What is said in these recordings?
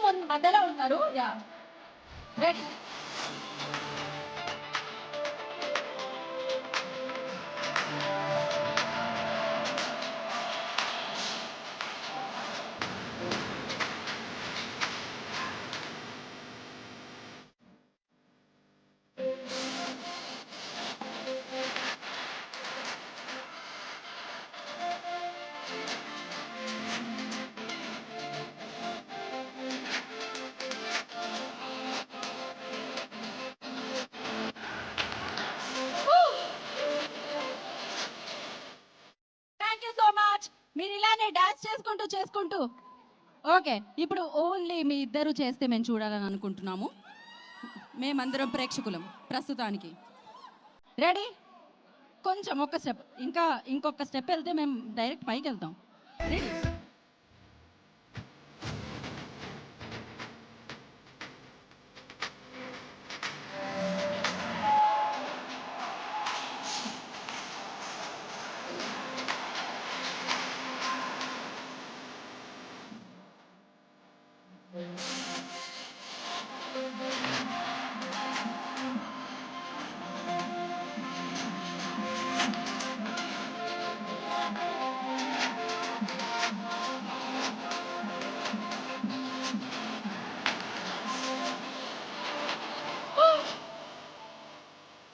Team మధ్యలో ఉన్నారు. Yeah ready. Thank you so much. మీరు ఇలానే డాన్స్ చేసుకుంటూ ఓకే. ఇప్పుడు ఓన్లీ మీ ఇద్దరు చేస్తే మేము చూడాలని అనుకుంటున్నాము. మేమందరం ప్రేక్షకులం ప్రస్తుతానికి. రెడీ? కొంచెం ఒక స్టెప్, ఇంకొక స్టెప్ వెళ్తే మేము డైరెక్ట్ పైకి వెళ్తాం. రెడీ?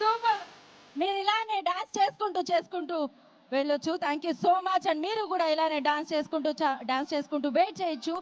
సూపర్. మీరు ఇలానే డాన్స్ చేసుకుంటూ వెళ్ళొచ్చు. Thank you so much. And మీరు కూడా ఇలానే డాన్స్ చేసుకుంటూ వెయిట్ చేయొచ్చు.